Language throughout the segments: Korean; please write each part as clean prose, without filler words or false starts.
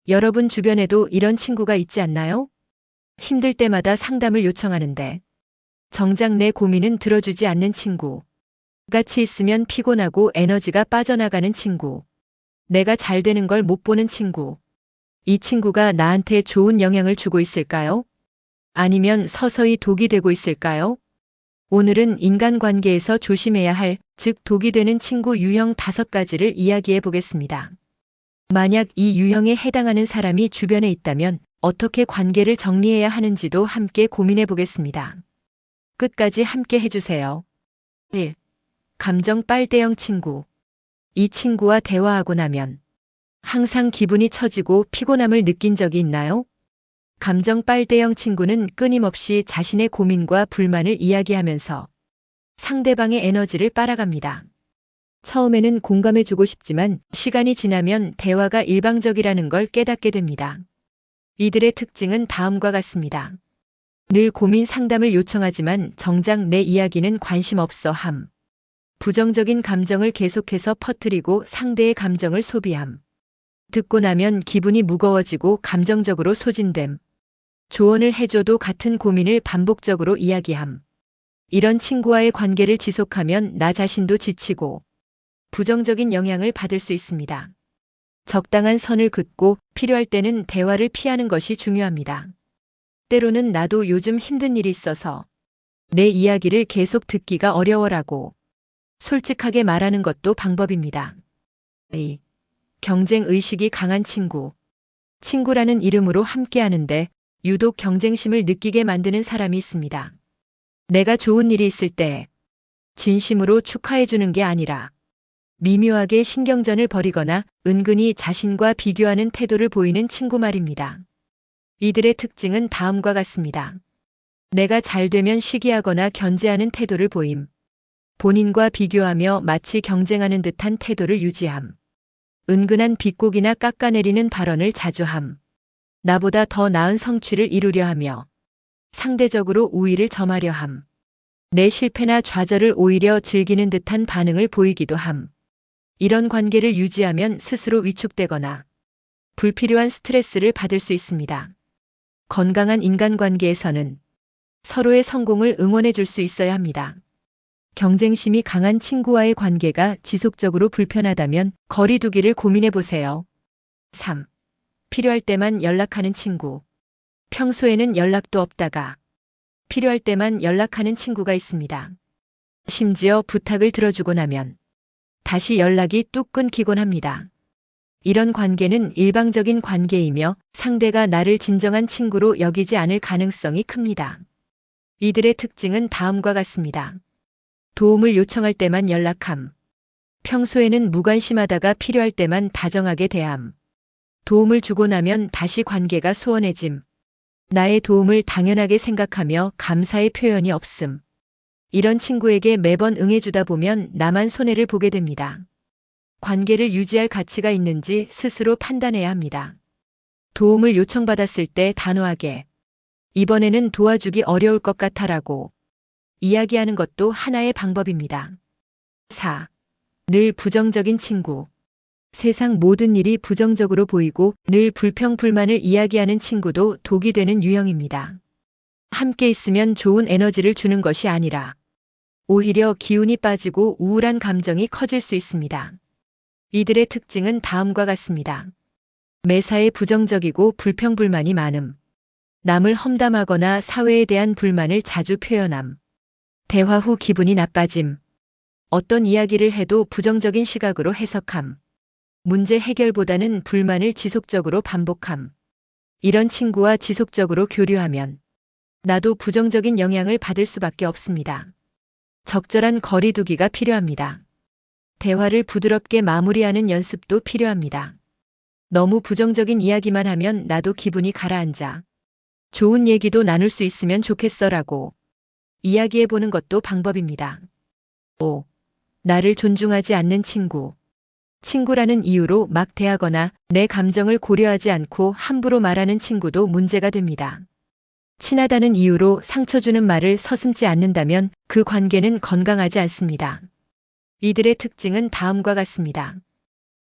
여러분 주변에도 이런 친구가 있지 않나요? 힘들 때마다 상담을 요청하는데 정작 내 고민은 들어주지 않는 친구. 같이 있으면 피곤하고 에너지가 빠져나가는 친구. 내가 잘 되는 걸 못 보는 친구. 이 친구가 나한테 좋은 영향을 주고 있을까요? 아니면 서서히 독이 되고 있을까요? 오늘은 인간관계에서 조심해야 할, 즉 독이 되는 친구 유형 5가지를 이야기해 보겠습니다. 만약 이 유형에 해당하는 사람이 주변에 있다면 어떻게 관계를 정리해야 하는지도 함께 고민해 보겠습니다. 끝까지 함께 해주세요. 1. 감정 빨대형 친구. 이 친구와 대화하고 나면 항상 기분이 처지고 피곤함을 느낀 적이 있나요? 감정 빨대형 친구는 끊임없이 자신의 고민과 불만을 이야기하면서 상대방의 에너지를 빨아갑니다. 처음에는 공감해주고 싶지만 시간이 지나면 대화가 일방적이라는 걸 깨닫게 됩니다. 이들의 특징은 다음과 같습니다. 늘 고민 상담을 요청하지만 정작 내 이야기는 관심 없어 함. 부정적인 감정을 계속해서 퍼뜨리고 상대의 감정을 소비함. 듣고 나면 기분이 무거워지고 감정적으로 소진됨. 조언을 해줘도 같은 고민을 반복적으로 이야기함. 이런 친구와의 관계를 지속하면 나 자신도 지치고 부정적인 영향을 받을 수 있습니다. 적당한 선을 긋고 필요할 때는 대화를 피하는 것이 중요합니다. 때로는 나도 요즘 힘든 일이 있어서 내 이야기를 계속 듣기가 어려워라고 솔직하게 말하는 것도 방법입니다. 2. 경쟁 의식이 강한 친구. 친구라는 이름으로 함께하는데 유독 경쟁심을 느끼게 만드는 사람이 있습니다. 내가 좋은 일이 있을 때 진심으로 축하해주는 게 아니라 미묘하게 신경전을 벌이거나 은근히 자신과 비교하는 태도를 보이는 친구 말입니다. 이들의 특징은 다음과 같습니다. 내가 잘 되면 시기하거나 견제하는 태도를 보임. 본인과 비교하며 마치 경쟁하는 듯한 태도를 유지함. 은근한 비꼬기나 깎아내리는 발언을 자주 함. 나보다 더 나은 성취를 이루려 하며 상대적으로 우위를 점하려 함. 내 실패나 좌절을 오히려 즐기는 듯한 반응을 보이기도 함. 이런 관계를 유지하면 스스로 위축되거나 불필요한 스트레스를 받을 수 있습니다. 건강한 인간관계에서는 서로의 성공을 응원해 줄 수 있어야 합니다. 경쟁심이 강한 친구와의 관계가 지속적으로 불편하다면 거리 두기를 고민해 보세요. 3. 필요할 때만 연락하는 친구. 평소에는 연락도 없다가 필요할 때만 연락하는 친구가 있습니다. 심지어 부탁을 들어주고 나면 다시 연락이 뚝 끊기곤 합니다. 이런 관계는 일방적인 관계이며 상대가 나를 진정한 친구로 여기지 않을 가능성이 큽니다. 이들의 특징은 다음과 같습니다. 도움을 요청할 때만 연락함. 평소에는 무관심하다가 필요할 때만 다정하게 대함. 도움을 주고 나면 다시 관계가 소원해짐. 나의 도움을 당연하게 생각하며 감사의 표현이 없음. 이런 친구에게 매번 응해주다 보면 나만 손해를 보게 됩니다. 관계를 유지할 가치가 있는지 스스로 판단해야 합니다. 도움을 요청받았을 때 단호하게 이번에는 도와주기 어려울 것 같아라고 이야기하는 것도 하나의 방법입니다. 4. 늘 부정적인 친구. 세상 모든 일이 부정적으로 보이고 늘 불평불만을 이야기하는 친구도 독이 되는 유형입니다. 함께 있으면 좋은 에너지를 주는 것이 아니라 오히려 기운이 빠지고 우울한 감정이 커질 수 있습니다. 이들의 특징은 다음과 같습니다. 매사에 부정적이고 불평불만이 많음. 남을 험담하거나 사회에 대한 불만을 자주 표현함. 대화 후 기분이 나빠짐. 어떤 이야기를 해도 부정적인 시각으로 해석함. 문제 해결보다는 불만을 지속적으로 반복함. 이런 친구와 지속적으로 교류하면 나도 부정적인 영향을 받을 수밖에 없습니다. 적절한 거리 두기가 필요합니다. 대화를 부드럽게 마무리하는 연습도 필요합니다. 너무 부정적인 이야기만 하면 나도 기분이 가라앉아. 좋은 얘기도 나눌 수 있으면 좋겠어라고 이야기해 보는 것도 방법입니다. 5. 나를 존중하지 않는 친구. 친구라는 이유로 막 대하거나 내 감정을 고려하지 않고 함부로 말하는 친구도 문제가 됩니다. 친하다는 이유로 상처 주는 말을 서슴지 않는다면 그 관계는 건강하지 않습니다. 이들의 특징은 다음과 같습니다.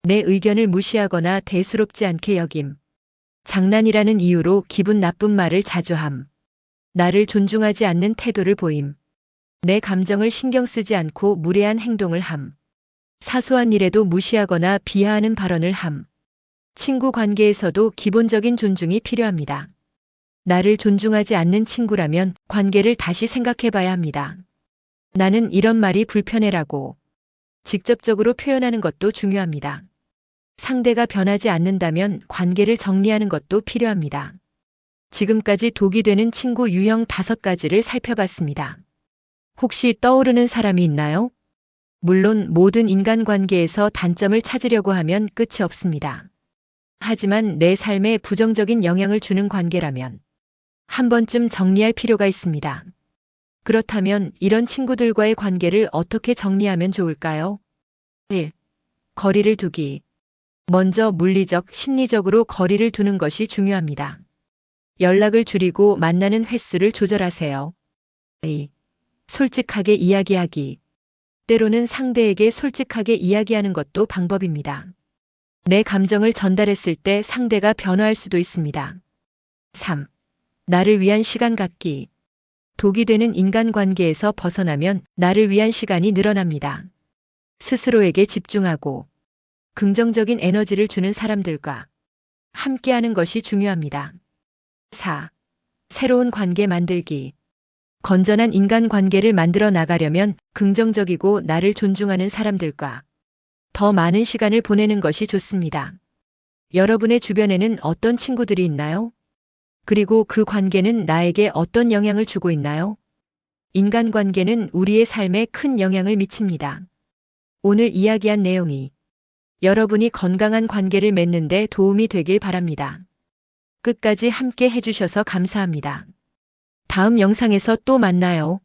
내 의견을 무시하거나 대수롭지 않게 여김. 장난이라는 이유로 기분 나쁜 말을 자주 함. 나를 존중하지 않는 태도를 보임. 내 감정을 신경 쓰지 않고 무례한 행동을 함. 사소한 일에도 무시하거나 비하하는 발언을 함. 친구 관계에서도 기본적인 존중이 필요합니다. 나를 존중하지 않는 친구라면 관계를 다시 생각해 봐야 합니다. 나는 이런 말이 불편해라고 직접적으로 표현하는 것도 중요합니다. 상대가 변하지 않는다면 관계를 정리하는 것도 필요합니다. 지금까지 독이 되는 친구 유형 5가지를 살펴봤습니다. 혹시 떠오르는 사람이 있나요? 물론 모든 인간관계에서 단점을 찾으려고 하면 끝이 없습니다. 하지만 내 삶에 부정적인 영향을 주는 관계라면 한 번쯤 정리할 필요가 있습니다. 그렇다면 이런 친구들과의 관계를 어떻게 정리하면 좋을까요? 1. 거리를 두기. 먼저 물리적, 심리적으로 거리를 두는 것이 중요합니다. 연락을 줄이고 만나는 횟수를 조절하세요. 2. 솔직하게 이야기하기. 때로는 상대에게 솔직하게 이야기하는 것도 방법입니다. 내 감정을 전달했을 때 상대가 변화할 수도 있습니다. 3. 나를 위한 시간 갖기. 독이 되는 인간관계에서 벗어나면 나를 위한 시간이 늘어납니다. 스스로에게 집중하고 긍정적인 에너지를 주는 사람들과 함께하는 것이 중요합니다. 4. 새로운 관계 만들기. 건전한 인간관계를 만들어 나가려면 긍정적이고 나를 존중하는 사람들과 더 많은 시간을 보내는 것이 좋습니다. 여러분의 주변에는 어떤 친구들이 있나요? 그리고 그 관계는 나에게 어떤 영향을 주고 있나요? 인간관계는 우리의 삶에 큰 영향을 미칩니다. 오늘 이야기한 내용이 여러분이 건강한 관계를 맺는 데 도움이 되길 바랍니다. 끝까지 함께 해주셔서 감사합니다. 다음 영상에서 또 만나요.